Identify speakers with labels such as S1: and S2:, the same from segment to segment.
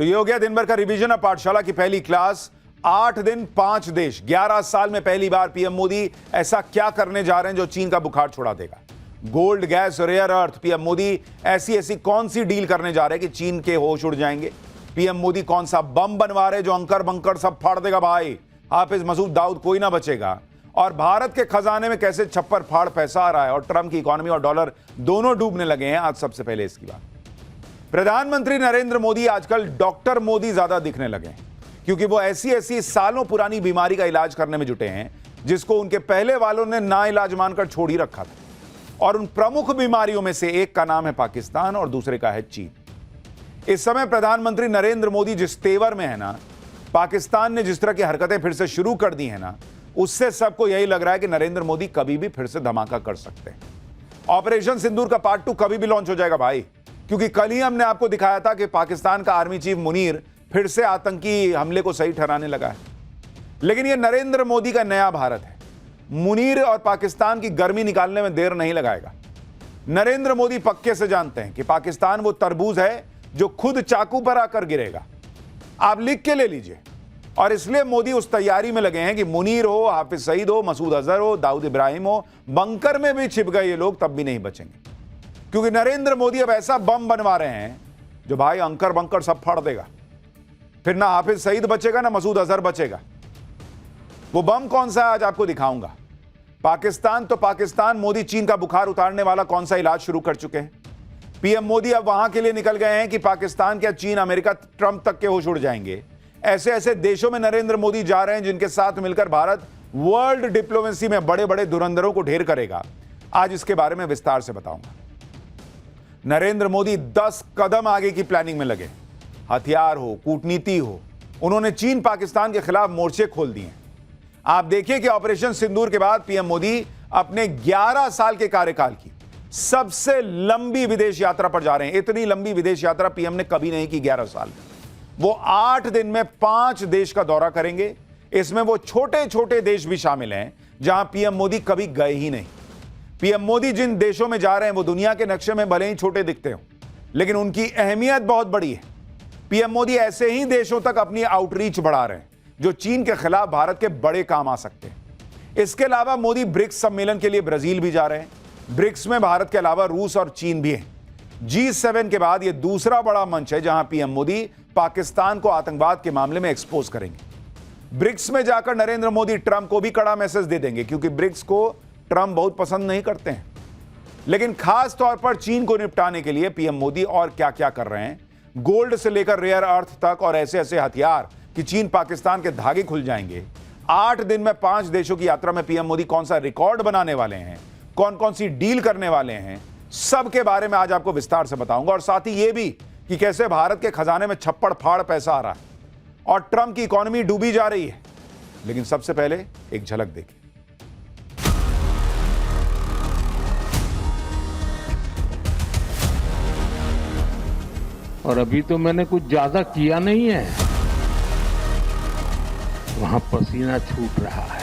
S1: तो ये हो गया दिन भर का रिवीजन। अब पाठशाला की पहली क्लास। 8 दिन 5 देश। 11 साल में पहली बार पीएम मोदी ऐसा क्या करने जा रहे हैं जो चीन का बुखार छुड़ा देगा। Gold, gas, rare earth. PM Modi ऐसी कौन सी डील करने जा रहे हैं कि चीन के होश उड़ जाएंगे। पीएम मोदी कौन सा बम बनवा रहे जो अंकर बंकर सब फाड़ देगा भाई। हाफिज मसूद दाऊद कोई ना बचेगा। और भारत के खजाने में कैसे छप्पर फाड़ पैसा आ रहा है और ट्रंप की इकोनॉमी और डॉलर दोनों डूबने लगे हैं। आज सबसे पहले इसकी बात। प्रधानमंत्री नरेंद्र मोदी आजकल डॉक्टर मोदी ज्यादा दिखने लगे हैं, क्योंकि वो ऐसी सालों पुरानी बीमारी का इलाज करने में जुटे हैं जिसको उनके पहले वालों ने ना इलाज मानकर छोड़ ही रखा था। और उन प्रमुख बीमारियों में से एक का नाम है पाकिस्तान और दूसरे का है चीन। इस समय प्रधानमंत्री नरेंद्र मोदी जिस तेवर में है ना, पाकिस्तान ने जिस तरह की हरकतें फिर से शुरू कर दी है ना, उससे सबको यही लग रहा है कि नरेंद्र मोदी कभी भी फिर से धमाका कर सकते हैं। ऑपरेशन सिंदूर का पार्ट 2 कभी भी लॉन्च हो जाएगा भाई, क्योंकि कल ही हमने आपको दिखाया था कि पाकिस्तान का आर्मी चीफ मुनीर फिर से आतंकी हमले को सही ठहराने लगा है। लेकिन यह नरेंद्र मोदी का नया भारत है। मुनीर और पाकिस्तान की गर्मी निकालने में देर नहीं लगाएगा। नरेंद्र मोदी पक्के से जानते हैं कि पाकिस्तान वो तरबूज है जो खुद चाकू पर आकर गिरेगा। आप लिख के ले लीजिए। और इसलिए मोदी उस तैयारी में लगे हैं कि मुनीर हो, हाफिज सईद हो, मसूद अजहर हो, दाऊद इब्राहिम हो, बंकर में भी छिप गए ये लोग तब भी नहीं बचेंगे, क्योंकि नरेंद्र मोदी अब ऐसा बम बनवा रहे हैं जो भाई अंकर बंकर सब फाड़ देगा। फिर ना हाफिज सईद बचेगा ना मसूद अजहर बचेगा। वो बम कौन सा है आज आपको दिखाऊंगा। पाकिस्तान तो पाकिस्तान, मोदी चीन का बुखार उतारने वाला कौन सा इलाज शुरू कर चुके हैं। पीएम मोदी अब वहां के लिए निकल गए हैं कि पाकिस्तान क्या चीन, अमेरिका, ट्रंप तक के होश उड़ जाएंगे। ऐसे देशों में नरेंद्र मोदी जा रहे हैं जिनके साथ मिलकर भारत वर्ल्ड डिप्लोमेसी में बड़े बड़े धुरंधरों को ढेर करेगा। आज इसके बारे में विस्तार से बताऊंगा। नरेंद्र मोदी 10 कदम आगे की प्लानिंग में लगे। हथियार हो, कूटनीति हो, उन्होंने चीन पाकिस्तान के खिलाफ मोर्चे खोल दिए। आप देखिए कि ऑपरेशन सिंदूर के बाद पीएम मोदी अपने 11 साल के कार्यकाल की सबसे लंबी विदेश यात्रा पर जा रहे हैं। इतनी लंबी विदेश यात्रा पीएम ने कभी नहीं की 11 साल में। वो 8 दिन में 5 देश का दौरा करेंगे। इसमें वो छोटे छोटे देश भी शामिल हैं जहां पीएम मोदी कभी गए ही नहीं। पीएम मोदी जिन देशों में जा रहे हैं वो दुनिया के नक्शे में भले ही छोटे दिखते हो, लेकिन उनकी अहमियत बहुत बड़ी है। पीएम मोदी ऐसे ही देशों तक अपनी आउटरीच बढ़ा रहे हैं जो चीन के खिलाफ भारत के बड़े काम आ सकते हैं। इसके अलावा मोदी ब्रिक्स सम्मेलन के लिए ब्राजील भी जा रहे हैं। ब्रिक्स में भारत के अलावा रूस और चीन भी है। G7 के बाद यह दूसरा बड़ा मंच है जहां पीएम मोदी पाकिस्तान को आतंकवाद के मामले में एक्सपोज करेंगे। ब्रिक्स में जाकर नरेंद्र मोदी ट्रंप को भी कड़ा मैसेज दे देंगे, क्योंकि ब्रिक्स को ट्रंप बहुत पसंद नहीं करते हैं। लेकिन खास तौर पर चीन को निपटाने के लिए पीएम मोदी और क्या क्या कर रहे हैं, गोल्ड से लेकर रेयर अर्थ तक, और ऐसे हथियार कि चीन पाकिस्तान के धागे खुल जाएंगे। 8 दिन में 5 देशों की यात्रा में पीएम मोदी कौन सा रिकॉर्ड बनाने वाले हैं, कौन कौन सी डील करने वाले हैं, सब के बारे में आज आपको विस्तार से बताऊंगा। और साथ ही यह भी कि कैसे भारत के खजाने में छप्पड़ फाड़ पैसा आ रहा है और ट्रंप की इकोनॉमी डूबी जा रही है। लेकिन सबसे पहले एक झलक देखिए।
S2: और अभी तो मैंने कुछ ज्यादा किया नहीं है, वहां पसीना छूट रहा है।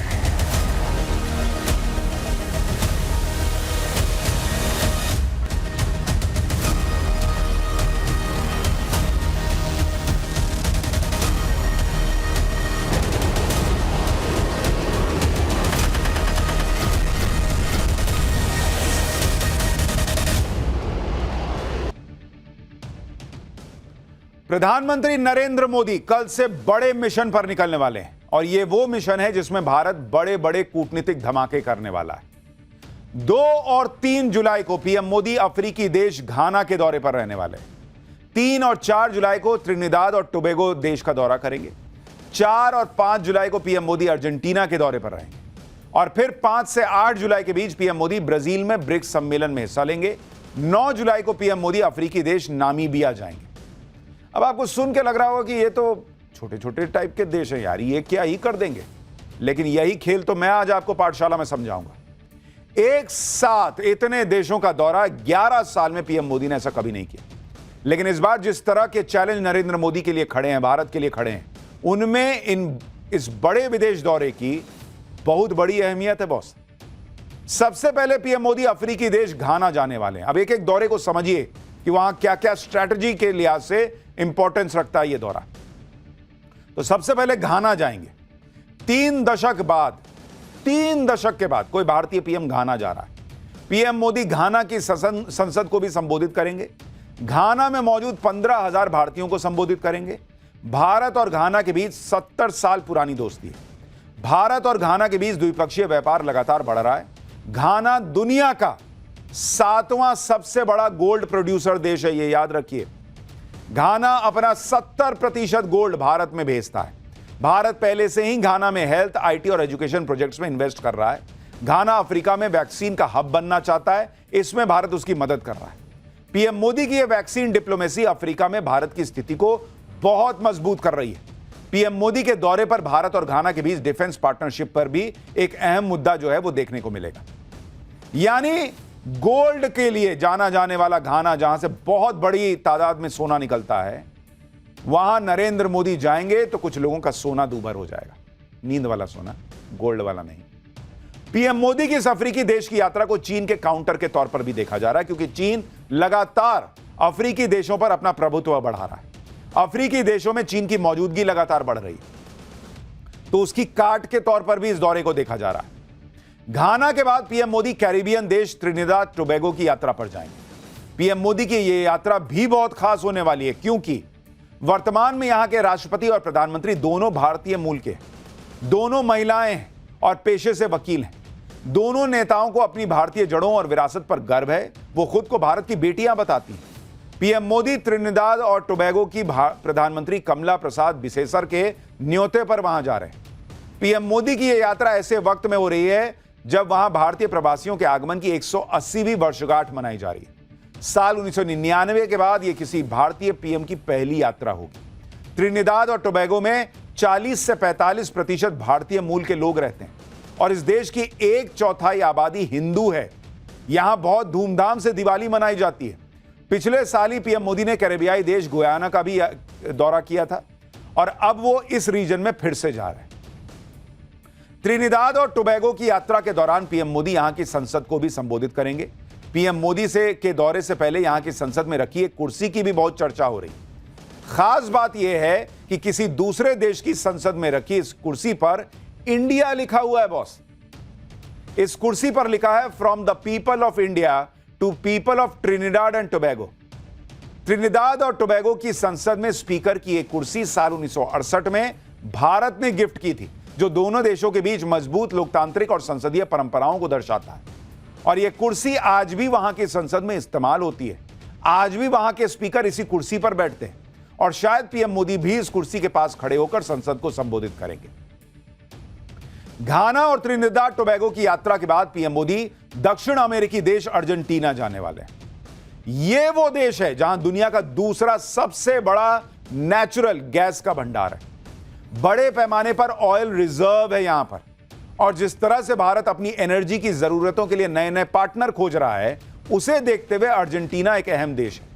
S1: प्रधानमंत्री नरेंद्र मोदी कल से बड़े मिशन पर निकलने वाले हैं, और यह वो मिशन है जिसमें भारत बड़े बड़े कूटनीतिक धमाके करने वाला है। 2 और 3 जुलाई को पीएम मोदी अफ्रीकी देश घाना के दौरे पर रहने वाले हैं। 3 और 4 जुलाई को त्रिनिदाद और टोबैगो देश का दौरा करेंगे। 4 और 5 जुलाई को पीएम मोदी अर्जेंटीना के दौरे पर रहेंगे। और फिर 5 से 8 जुलाई के बीच पीएम मोदी ब्राजील में ब्रिक्स सम्मेलन में हिस्सा लेंगे। 9 जुलाई को पीएम मोदी अफ्रीकी देश नामीबिया जाएंगे। अब आपको सुन के लग रहा होगा कि ये तो छोटे छोटे टाइप के देश हैं यार, ये क्या ही कर देंगे। लेकिन यही खेल तो मैं आज आपको पाठशाला में समझाऊंगा। एक साथ इतने देशों का दौरा 11 साल में पीएम मोदी ने ऐसा कभी नहीं किया। लेकिन इस बार जिस तरह के चैलेंज नरेंद्र मोदी के लिए खड़े हैं, भारत के लिए खड़े हैं, उनमें इस बड़े विदेश दौरे की बहुत बड़ी अहमियत है बॉस। सबसे पहले पीएम मोदी अफ्रीकी देश घाना जाने वाले हैं। अब एक एक दौरे को समझिए कि वहां क्या क्या स्ट्रैटेजी के लिहाज से इंपॉर्टेंस रखता है ये दौरा। तो सबसे पहले घाना जाएंगे। 3 दशक के बाद कोई भारतीय पीएम घाना जा रहा है। पीएम मोदी घाना की संसद को भी संबोधित करेंगे। घाना में मौजूद 15,000 भारतीयों को संबोधित करेंगे। भारत और घाना के बीच 70 साल पुरानी दोस्ती है। भारत और घाना के बीच द्विपक्षीय व्यापार लगातार बढ़ रहा है। घाना दुनिया का 7वां सबसे बड़ा गोल्ड प्रोड्यूसर देश है, यह याद रखिए। घाना अपना 70% गोल्ड भारत में भेजता है। भारत पहले से ही घाना में हेल्थ, आईटी और एजुकेशन प्रोजेक्ट्स में इन्वेस्ट कर रहा है। घाना अफ्रीका में वैक्सीन का हब बनना चाहता है, इसमें भारत उसकी मदद कर रहा है। पीएम मोदी की यह वैक्सीन डिप्लोमेसी अफ्रीका में भारत की स्थिति को बहुत मजबूत कर रही है। पीएम मोदी के दौरे पर भारत और घाना के बीच डिफेंस पार्टनरशिप पर भी एक अहम मुद्दा जो है वो देखने को मिलेगा। यानी गोल्ड के लिए जाना जाने वाला घाना, जहां से बहुत बड़ी तादाद में सोना निकलता है, वहां नरेंद्र मोदी जाएंगे तो कुछ लोगों का सोना दूभर हो जाएगा। नींद वाला सोना, गोल्ड वाला नहीं। पीएम मोदी की इस अफ्रीकी देश की यात्रा को चीन के काउंटर के तौर पर भी देखा जा रहा है, क्योंकि चीन लगातार अफ्रीकी देशों पर अपना प्रभुत्व बढ़ा रहा है। अफ्रीकी देशों में चीन की मौजूदगी लगातार बढ़ रही है, तो उसकी काट के तौर पर भी इस दौरे को देखा जा रहा है। घाना के बाद पीएम मोदी कैरिबियन देश त्रिनिदाद टोबैगो की यात्रा पर जाएंगे। पीएम मोदी की यह यात्रा भी बहुत खास होने वाली है, क्योंकि वर्तमान में यहां के राष्ट्रपति और प्रधानमंत्री दोनों भारतीय मूल के, दोनों महिलाएं हैं और पेशे से वकील हैं। दोनों नेताओं को अपनी भारतीय जड़ों और विरासत पर गर्व है। वो खुद को भारत की बेटियां बताती हैं। पीएम मोदी त्रिनिदाद और टोबैगो की प्रधानमंत्री कमला प्रसाद बिसेसर के न्योते पर वहां जा रहे हैं। पीएम मोदी की यह यात्रा ऐसे वक्त में हो रही है जब वहां भारतीय प्रवासियों के आगमन की 180वीं वर्षगांठ मनाई जा रही है। साल 1999 के बाद यह किसी भारतीय पीएम की पहली यात्रा होगी। त्रिनिदाद और टोबैगो में 40 से 45% भारतीय मूल के लोग रहते हैं और इस देश की 1/4 आबादी हिंदू है। यहां बहुत धूमधाम से दिवाली मनाई जाती है। पिछले साल ही पीएम मोदी ने कैरेबियाई देश गुयाना का भी दौरा किया था और अब वो इस रीजन में फिर से जा रहे हैं। त्रिनिदाद और टोबैगो की यात्रा के दौरान पीएम मोदी यहां की संसद को भी संबोधित करेंगे। पीएम मोदी के दौरे से पहले यहां की संसद में रखी एक कुर्सी की भी बहुत चर्चा हो रही। खास बात यह है कि किसी दूसरे देश की संसद में रखी इस कुर्सी पर इंडिया लिखा हुआ है बॉस। इस कुर्सी पर लिखा है from the people of India to people of Trinidad and Tobago. Trinidad और टोबैगो की संसद में स्पीकर की एक कुर्सी साल 1968 में भारत ने गिफ्ट की थी, जो दोनों देशों के बीच मजबूत लोकतांत्रिक और संसदीय परंपराओं को दर्शाता है। और यह कुर्सी आज भी वहां की संसद में इस्तेमाल होती है। आज भी वहां के स्पीकर इसी कुर्सी पर बैठते हैं और शायद पीएम मोदी भी इस कुर्सी के पास खड़े होकर संसद को संबोधित करेंगे। घाना और त्रिनिदाद टोबैगो की यात्रा के बाद पीएम मोदी दक्षिण अमेरिकी देश अर्जेंटीना जाने वाले हैं। यह वो देश है जहां दुनिया का दूसरा सबसे बड़ा नेचुरल गैस का भंडार है। बड़े पैमाने पर ऑयल रिजर्व है यहां पर, और जिस तरह से भारत अपनी एनर्जी की जरूरतों के लिए नए नए पार्टनर खोज रहा है, उसे देखते हुए अर्जेंटीना एक अहम देश है।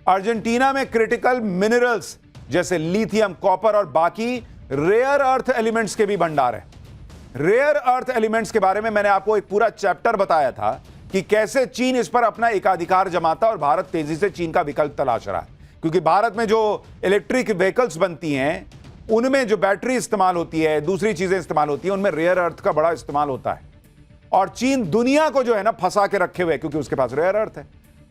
S1: अर्जेंटीना में क्रिटिकल मिनरल्स जैसे लिथियम, कॉपर और बाकी रेयर अर्थ एलिमेंट्स के भी भंडार है। रेयर अर्थ एलिमेंट्स के बारे में मैंने आपको एक पूरा चैप्टर बताया था कि कैसे चीन इस पर अपना एकाधिकार जमाता और भारत तेजी से चीन का विकल्प तलाश रहा है, क्योंकि भारत में जो इलेक्ट्रिक व्हीकल्स बनती हैं, उनमें जो बैटरी इस्तेमाल होती है, दूसरी चीजें इस्तेमाल होती हैं, उनमें रेयर अर्थ का बड़ा इस्तेमाल होता है। और चीन दुनिया को जो है ना फंसा के रखे हुए, क्योंकि उसके पास रेयर अर्थ है।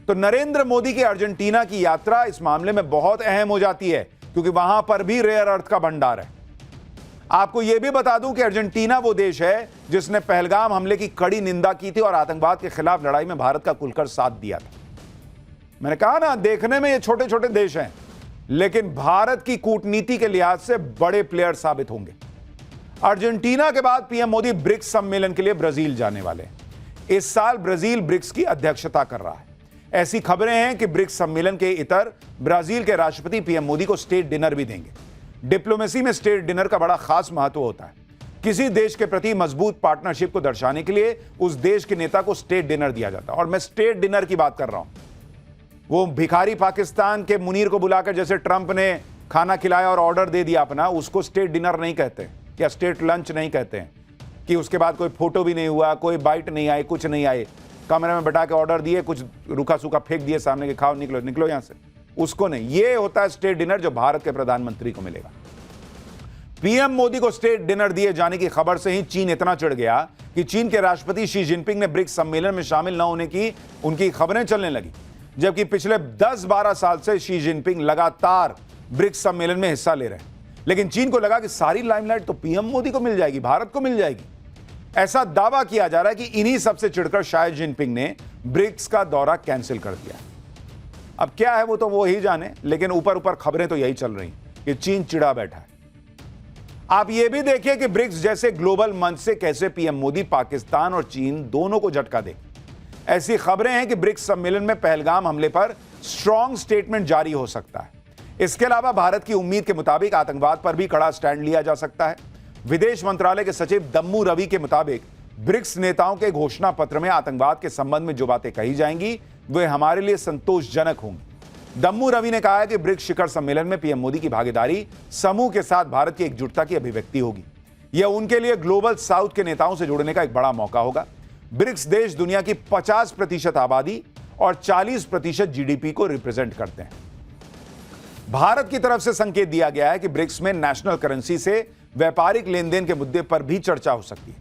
S1: तो नरेंद्र मोदी की अर्जेंटीना की यात्रा इस मामले में बहुत अहम हो जाती है, क्योंकि वहां पर भी रेयर अर्थ का भंडार है। आपको यह भी बता दूं कि अर्जेंटीना वो देश है जिसने पहलगाम हमले की कड़ी निंदा की थी और आतंकवाद के खिलाफ लड़ाई में भारत का खुलकर साथ दिया था। मैंने कहा ना, देखने में ये छोटे छोटे देश हैं, लेकिन भारत की कूटनीति के लिहाज से बड़े प्लेयर साबित होंगे। अर्जेंटीना के बाद पीएम मोदी ब्रिक्स सम्मेलन के लिए ब्राजील जाने वाले हैं। इस साल ब्राजील ब्रिक्स की अध्यक्षता कर रहा है। ऐसी खबरें हैं कि ब्रिक्स सम्मेलन के इतर ब्राजील के राष्ट्रपति पीएम मोदी को स्टेट डिनर भी देंगे। डिप्लोमेसी में स्टेट डिनर का बड़ा खास महत्व होता है। किसी देश के प्रति मजबूत पार्टनरशिप को दर्शाने के लिए उस देश के नेता को स्टेट डिनर दिया जाता है। और मैं स्टेट डिनर की बात कर रहा हूं, वो भिखारी पाकिस्तान के मुनीर को बुलाकर जैसे ट्रंप ने खाना खिलाया और ऑर्डर दे दिया अपना, उसको स्टेट डिनर नहीं कहते, या स्टेट लंच नहीं कहते हैं, कि उसके बाद कोई फोटो भी नहीं हुआ, कोई बाइट नहीं आई, कुछ नहीं आए। कमरे में बैठा के ऑर्डर दिए, कुछ रूखा सूखा फेंक दिए सामने के, खाओ निकलो निकलो यहां से, उसको नहीं। ये होता है स्टेट डिनर जो भारत के प्रधानमंत्री को मिलेगा। पीएम मोदी को स्टेट डिनर दिए जाने की खबर से ही चीन इतना चिढ़ गया कि चीन के राष्ट्रपति शी जिनपिंग ने ब्रिक्स सम्मेलन में शामिल न होने की उनकी खबरें चलने लगी, जबकि पिछले 10-12 साल से शी जिनपिंग लगातार ब्रिक्स सम्मेलन में हिस्सा ले रहे हैं। लेकिन चीन को लगा कि सारी लाइमलाइट तो पीएम मोदी को मिल जाएगी, भारत को मिल जाएगी। ऐसा दावा किया जा रहा है कि इन्हीं सबसे चिढ़कर शायद जिनपिंग ने ब्रिक्स का दौरा कैंसिल कर दिया। अब क्या है वो ही जाने, लेकिन ऊपर ऊपर खबरें तो यही चल रही कि चीन चिढ़ा बैठा है। आप यह भी देखिए कि ब्रिक्स जैसे ग्लोबल मंच से कैसे पीएम मोदी पाकिस्तान और चीन दोनों को झटका दे। ऐसी खबरें हैं कि ब्रिक्स सम्मेलन में पहलगाम हमले पर स्ट्रांग स्टेटमेंट जारी हो सकता है। इसके अलावा भारत की उम्मीद के मुताबिक आतंकवाद पर भी कड़ा स्टैंड लिया जा सकता है। विदेश मंत्रालय के सचिव दम्मू रवि के मुताबिक ब्रिक्स नेताओं के घोषणा पत्र में आतंकवाद के संबंध में जो बातें कही जाएंगी वे हमारे लिए संतोषजनक होंगी। दम्मू रवि ने कहा है कि ब्रिक्स शिखर सम्मेलन में पीएम मोदी की भागीदारी समूह के साथ भारत की एकजुटता की अभिव्यक्ति होगी। यह उनके लिए ग्लोबल साउथ के नेताओं से जुड़ने का एक बड़ा मौका होगा। ब्रिक्स देश दुनिया की 50% आबादी और 40% जीडीपी को रिप्रेजेंट करते हैं। भारत की तरफ से संकेत दिया गया है कि ब्रिक्स में नेशनल करेंसी से व्यापारिक लेन देन के मुद्दे पर भी चर्चा हो सकती है।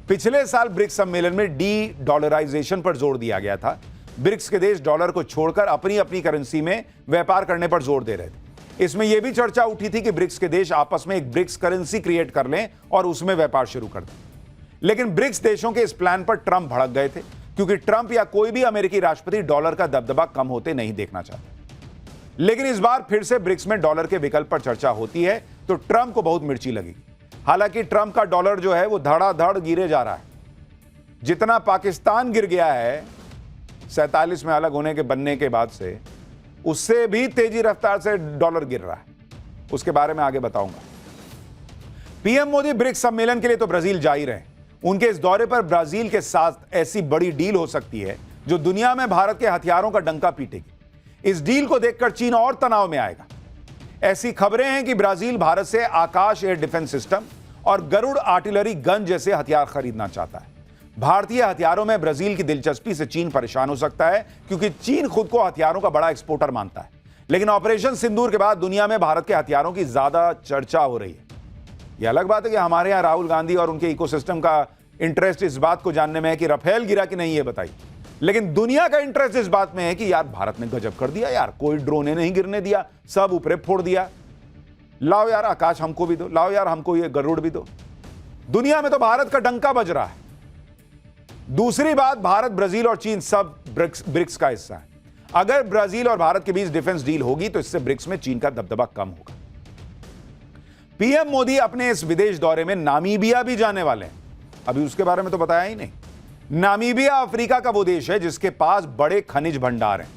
S1: पिछले साल ब्रिक्स सम्मेलन में डी डॉलराइजेशन पर जोर दिया गया था। ब्रिक्स के देश डॉलर को छोड़कर अपनी अपनी करेंसी में व्यापार करने पर जोर दे रहे थे। इसमें यह भी चर्चा उठी थी कि ब्रिक्स के देश आपस में एक ब्रिक्स करेंसी क्रिएट कर लें और उसमें व्यापार शुरू कर दें। लेकिन ब्रिक्स देशों के इस प्लान पर ट्रंप भड़क गए थे, क्योंकि ट्रंप या कोई भी अमेरिकी राष्ट्रपति डॉलर का दबदबा कम होते नहीं देखना चाहते। लेकिन इस बार फिर से ब्रिक्स में डॉलर के विकल्प पर चर्चा होती है तो ट्रंप को बहुत मिर्ची लगेगी। हालांकि ट्रंप का डॉलर जो है वो धड़ाधड़ गिरे जा रहा है। जितना पाकिस्तान गिर गया है 47 में अलग होने के बनने के बाद से, उससे भी तेजी रफ्तार से डॉलर गिर रहा है। उसके बारे में आगे बताऊंगा। पीएम मोदी ब्रिक्स सम्मेलन के लिए तो ब्राजील जा ही रहे हैं। उनके इस दौरे पर ब्राजील के साथ ऐसी बड़ी डील हो सकती है जो दुनिया में भारत के हथियारों का डंका पीटेगी। इस डील को देखकर चीन और तनाव में आएगा। ऐसी खबरें हैं कि ब्राजील भारत से आकाश एयर डिफेंस सिस्टम और गरुड़ आर्टिलरी गन जैसे हथियार खरीदना चाहता है। भारतीय हथियारों में ब्राजील की दिलचस्पी से चीन परेशान हो सकता है, क्योंकि चीन खुद को हथियारों का बड़ा एक्सपोर्टर मानता है। लेकिन ऑपरेशन सिंदूर के बाद दुनिया में भारत के हथियारों की ज्यादा चर्चा हो रही है। यह अलग बात है कि हमारे यहां राहुल गांधी और उनके इकोसिस्टम का इंटरेस्ट इस बात को जानने में है कि राफेल गिरा कि नहीं, ये बताइए। लेकिन दुनिया का इंटरेस्ट इस बात में है कि यार भारत ने गजब कर दिया यार, कोई ड्रोने नहीं गिरने दिया, सब ऊपरे फोड़ दिया। लाओ यार आकाश हमको भी दो, लाओ यार हमको ये गरुड़ भी दो। दुनिया में तो भारत का डंका बज रहा है। दूसरी बात, भारत, ब्राजील और चीन सब ब्रिक्स का हिस्सा है। अगर ब्राजील और भारत के बीच डिफेंस डील होगी तो इससे ब्रिक्स में चीन का दबदबा कम होगा। पीएम मोदी अपने इस विदेश दौरे में नामीबिया भी जाने वाले हैं। अभी उसके बारे में तो बताया ही नहीं। नामीबिया अफ्रीका का वो देश है जिसके पास बड़े खनिज भंडार हैं।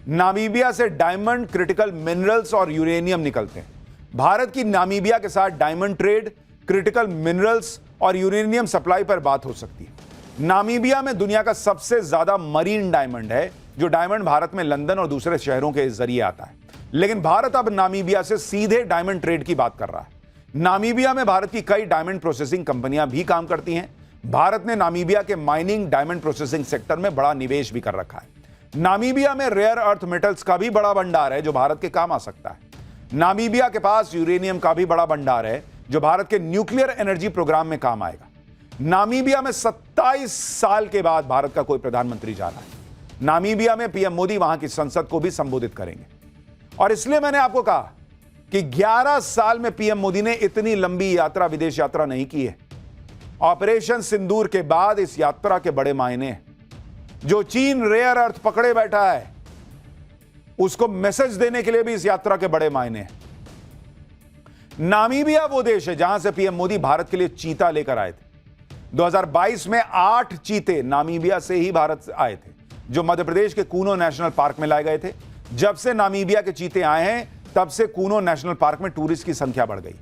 S1: नामीबिया से डायमंड, क्रिटिकल मिनरल्स और यूरेनियम निकलते हैं। भारत की नामीबिया के साथ डायमंड ट्रेड, क्रिटिकल मिनरल्स और यूरेनियम सप्लाई पर बात हो सकती है। नामीबिया में दुनिया का सबसे ज्यादा मरीन डायमंड है, जो डायमंड भारत में लंदन और दूसरे शहरों के जरिए आता है। लेकिन भारत अब नामीबिया से सीधे डायमंड ट्रेड की बात कर रहा है। नामीबिया में भारत की कई डायमंड प्रोसेसिंग कंपनियां भी काम करती हैं। भारत ने नामीबिया के माइनिंग, डायमंड प्रोसेसिंग सेक्टर में बड़ा निवेश भी कर रखा है। नामीबिया में रेयर अर्थ मेटल्स का भी बड़ा भंडार है जो भारत के काम आ सकता है। नामीबिया के पास यूरेनियम का भी बड़ा भंडार है जो भारत के न्यूक्लियर एनर्जी प्रोग्राम में काम आएगा। नामीबिया में 27 साल के बाद भारत का कोई प्रधानमंत्री जा रहा है। नामीबिया में पीएम मोदी वहां की संसद को भी संबोधित करेंगे। और इसलिए मैंने आपको कहा कि 11 साल में पीएम मोदी ने इतनी लंबी यात्रा, विदेश यात्रा नहीं की है। ऑपरेशन सिंदूर के बाद इस यात्रा के बड़े मायने हैं। जो चीन रेयर अर्थ पकड़े बैठा है उसको मैसेज देने के लिए भी इस यात्रा के बड़े मायने हैं। नामीबिया वो देश है जहां से पीएम मोदी भारत के लिए चीता लेकर आए थे। 2022 में 8 चीते नामीबिया से ही भारत आए थे, जो मध्य प्रदेश के कूनो नेशनल पार्क में लाए गए थे। जब से नामीबिया के चीते आए हैं तब से कूनो नेशनल पार्क में टूरिस्ट की संख्या बढ़ गई।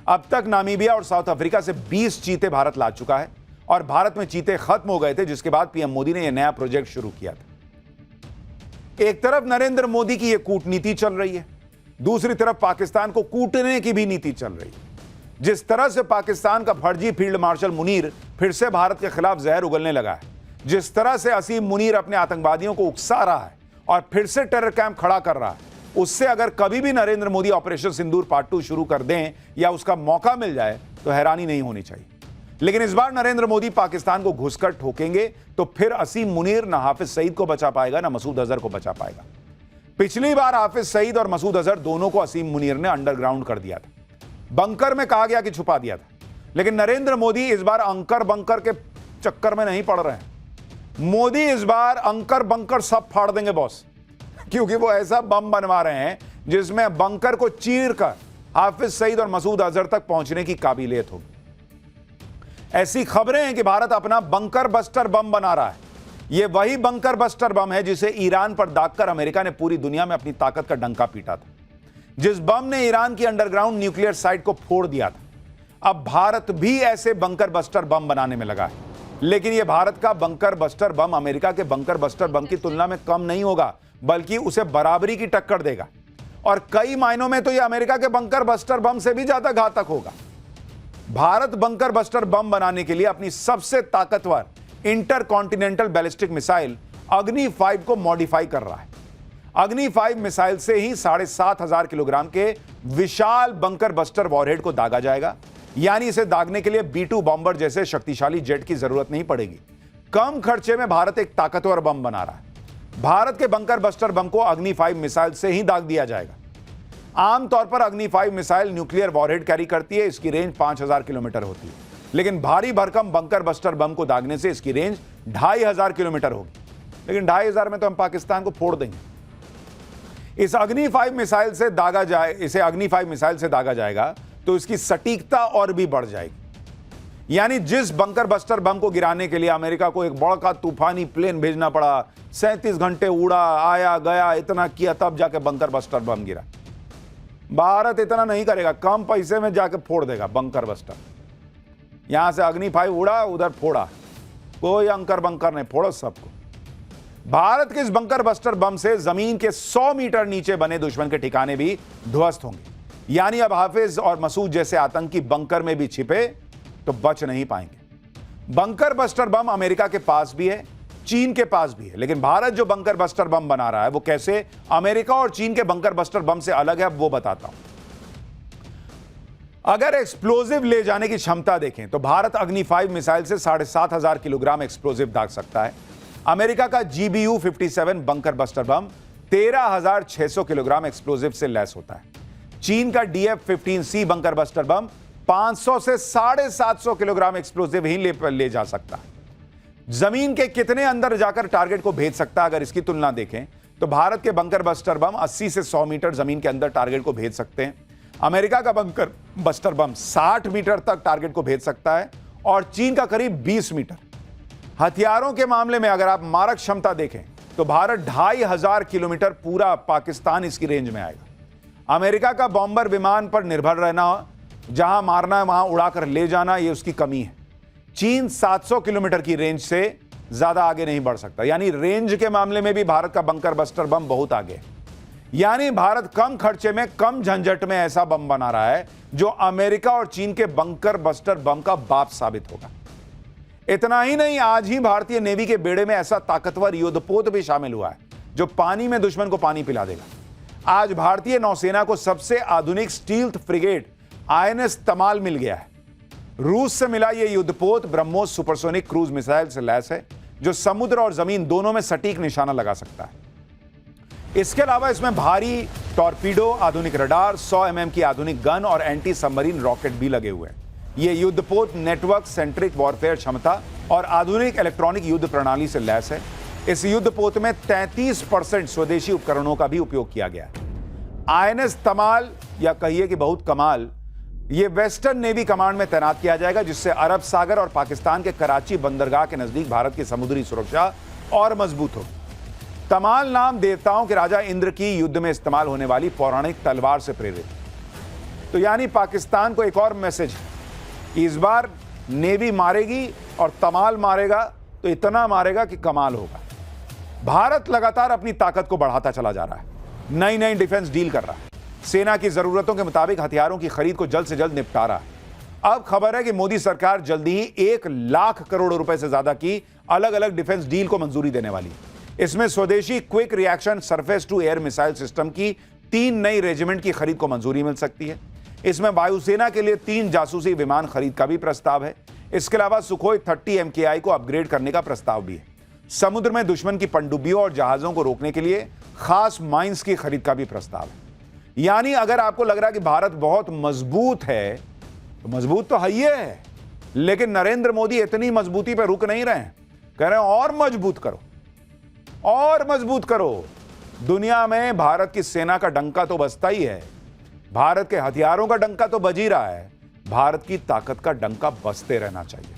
S1: अब तक नामीबिया और साउथ अफ्रीका से 20 चीते भारत ला चुका है और भारत में चीते खत्म हो गए थे, जिसके बाद पीएम मोदी ने यह नया प्रोजेक्ट शुरू किया था। एक तरफ नरेंद्र मोदी की यह कूटनीति चल रही है, दूसरी तरफ पाकिस्तान को कूटने की भी नीति चल रही है। जिस तरह से पाकिस्तान का फर्जी फील्ड मार्शल मुनीर फिर से भारत के खिलाफ जहर उगलने लगा है, जिस तरह से असीम मुनीर अपने आतंकवादियों को उकसा रहा है और फिर से टेरर कैंप खड़ा कर रहा है, उससे अगर कभी भी नरेंद्र मोदी ऑपरेशन सिंदूर पार्ट 2 शुरू कर दें या उसका मौका मिल जाए तो हैरानी नहीं होनी चाहिए। लेकिन इस बार नरेंद्र मोदी पाकिस्तान को घुसकर ठोकेंगे तो फिर असीम मुनीर ना हाफिज सईद को बचा पाएगा ना मसूद अजहर को बचा पाएगा। पिछली बार हाफिज सईद और मसूद अजहर दोनों को असीम मुनीर ने अंडरग्राउंड कर दिया था, बंकर में कहा गया कि छुपा दिया था। लेकिन नरेंद्र मोदी इस बार अंकर बंकर के चक्कर में नहीं पड़ रहे हैं। मोदी इस बार अंकर बंकर सब फाड़ देंगे बॉस, क्योंकि वो ऐसा बम बनवा रहे हैं जिसमें बंकर को चीर कर हाफिज सईद और मसूद अजहर तक पहुंचने की काबिलियत होगी। ऐसी खबरें हैं कि भारत अपना बंकर बस्टर बम बना रहा है। यह वही बंकर बस्टर बम है जिसे ईरान पर दागकर अमेरिका ने पूरी दुनिया में अपनी ताकत का डंका पीटा था, जिस बम ने ईरान की अंडरग्राउंड न्यूक्लियर साइट को फोड़ दिया था। अब भारत भी ऐसे बंकर बस्टर बम बनाने में लगा है, लेकिन यह भारत का बंकर बस्टर बम अमेरिका के बंकर बस्टर बम की तुलना में कम नहीं होगा, बल्कि उसे बराबरी की टक्कर देगा और कई मायनों में तो यह अमेरिका के बंकर बस्टर बम से भी ज्यादा घातक होगा। भारत बंकर बस्टर बम बनाने के लिए अपनी सबसे ताकतवर इंटरकॉन्टिनेंटल बैलिस्टिक मिसाइल अग्नि 5 को मॉडिफाई कर रहा है। अग्नि 5 मिसाइल से ही 7,500 किलोग्राम के विशाल बंकर बस्टर वॉरहेड को दागा जाएगा, यानी इसे दागने के लिए B-2 बॉम्बर जैसे शक्तिशाली जेट की जरूरत नहीं पड़ेगी। कम खर्चे में भारत एक ताकतवर बम बना रहा है। भारत के बंकर बस्टर बम को अग्नि 5 मिसाइल से ही दाग दिया जाएगा। आमतौर पर अग्नि 5 मिसाइल न्यूक्लियर वॉरहेड कैरी करती है, इसकी रेंज 5,000 किलोमीटर होती है, लेकिन भारी भरकम बंकर बस्टर बम को दागने से इसकी रेंज 2,500 किलोमीटर होगी। लेकिन 2,500 में तो हम पाकिस्तान को फोड़ देंगे। इसे अग्नि 5 मिसाइल से दागा जाएगा तो इसकी सटीकता और भी बढ़ जाएगी। यानी जिस बंकर बस्टर बम को गिराने के लिए अमेरिका को एक बड़ा तूफानी प्लेन भेजना पड़ा, 37 घंटे उड़ा, आया गया, इतना किया, तब जाके बंकर बस्टर बम गिरा। भारत इतना नहीं करेगा, कम पैसे में जाके फोड़ देगा बंकर बस्टर। यहां से अग्नि 5 उड़ा, उधर फोड़ा, कोई अंकर बंकर नहीं, फोड़ो सबको। भारत के इस बंकर बस्टर बम से जमीन के 100 मीटर नीचे बने दुश्मन के ठिकाने भी ध्वस्त होंगे। यानी अब हाफिज और मसूद जैसे आतंकी बंकर में भी छिपे तो बच नहीं पाएंगे। बंकर बस्टर बम अमेरिका के पास भी है, चीन के पास भी है, लेकिन भारत जो बंकर बस्टर बम बना रहा है वो कैसे अमेरिका और चीन के बंकर बस्टर बम से अलग है, वो बताता हूं। अगर एक्सप्लोजिव ले जाने की क्षमता देखें तो भारत अग्नि 5 मिसाइल से 7,500 किलोग्राम एक्सप्लोजिव दाग सकता है। अमेरिका का GBU-57 bunker buster bomb 13,600 kilogram explosive से लैस होता है। चीन का DF-15C बंकर बस्टर बम 500 से 750 किलोग्राम एक्सप्लोजिव ही ले जा सकता है। जमीन के कितने अंदर जाकर टारगेट को भेज सकता है, अगर इसकी तुलना देखें तो भारत के बंकर बस्टर बम 80 से 100 मीटर जमीन के अंदर टारगेट को भेज सकते हैं। अमेरिका का बंकर बस्टर बम 60 मीटर तक टारगेट को भेज सकता है और चीन का करीब 20 मीटर। हथियारों के मामले में अगर आप मारक क्षमता देखें तो भारत 2,500 किलोमीटर, पूरा पाकिस्तान इसकी रेंज में आएगा। अमेरिका का बॉम्बर विमान पर निर्भर रहना, जहां मारना है वहां उड़ाकर ले जाना, यह उसकी कमी है। चीन 700 किलोमीटर की रेंज से ज्यादा आगे नहीं बढ़ सकता, यानी रेंज के मामले में भी भारत का बंकर बस्टर बम बहुत आगे है। यानी भारत कम खर्चे में, कम झंझट में ऐसा बम बना रहा है जो अमेरिका और चीन के बंकर बस्टर बम का बाप साबित होगा। इतना ही नहीं, आज ही भारतीय नेवी के बेड़े में ऐसा ताकतवर युद्धपोत भी शामिल हुआ है जो पानी में दुश्मन को पानी पिला देगा। आज भारतीय नौसेना को सबसे आधुनिक स्टील्थ फ्रिगेट INS तमाल मिल गया है। रूस से मिला यह युद्धपोत ब्रह्मोस सुपरसोनिक क्रूज मिसाइल से लैस है, जो समुद्र और जमीन दोनों में सटीक निशाना लगा सकता है। इसके अलावा इसमें भारी टॉर्पीडो, आधुनिक रडार, 100 mm की आधुनिक गन और एंटी सबमरीन रॉकेट भी लगे हुए हैं। यह युद्धपोत नेटवर्क सेंट्रिक वॉरफेयर क्षमता और आधुनिक इलेक्ट्रॉनिक युद्ध प्रणाली से लैस है। इस युद्धपोत में 33% स्वदेशी उपकरणों का भी उपयोग किया गया है। INS तमाल, या कहिए कि बहुत कमाल, यह वेस्टर्न नेवी कमांड में तैनात किया जाएगा, जिससे अरब सागर और पाकिस्तान के कराची बंदरगाह के नजदीक भारत की समुद्री सुरक्षा और मजबूत होगी। तमाल नाम देवताओं के राजा इंद्र की युद्ध में इस्तेमाल होने वाली पौराणिक तलवार से प्रेरित। तो यानी पाकिस्तान को एक और मैसेज है, इस बार नेवी मारेगी और तमाल मारेगा तो इतना मारेगा कि कमाल होगा। भारत लगातार अपनी ताकत को बढ़ाता चला जा रहा है, नई नई डिफेंस डील कर रहा है, सेना की जरूरतों के मुताबिक हथियारों की खरीद को जल्द से जल्द निपटा रहा है अब खबर है कि मोदी सरकार जल्दी ही 1 लाख करोड़ रुपए से ज्यादा की अलग अलग डिफेंस डील को मंजूरी देने वाली है। इसमें स्वदेशी quick reaction surface to air missile system की 3 नई रेजिमेंट की खरीद को मंजूरी मिल सकती है। इसमें वायुसेना के लिए 3 जासूसी विमान खरीद का भी प्रस्ताव है। इसके अलावा सुखोई 30 MKI को अपग्रेड करने का प्रस्ताव भी है। समुद्र में दुश्मन की पनडुब्बियों और जहाजों को रोकने के लिए खास माइंस की खरीद का भी प्रस्ताव है। यानी अगर आपको लग रहा है कि भारत बहुत मजबूत है, तो मजबूत तो है ही है, लेकिन नरेंद्र मोदी इतनी मजबूती पर रुक नहीं रहे हैं। कह रहे हैं और मजबूत करो, और मजबूत करो। दुनिया में भारत की सेना का डंका तो बजता ही है, भारत के हथियारों का डंका तो बज ही रहा है, भारत की ताकत का डंका बजते रहना चाहिए।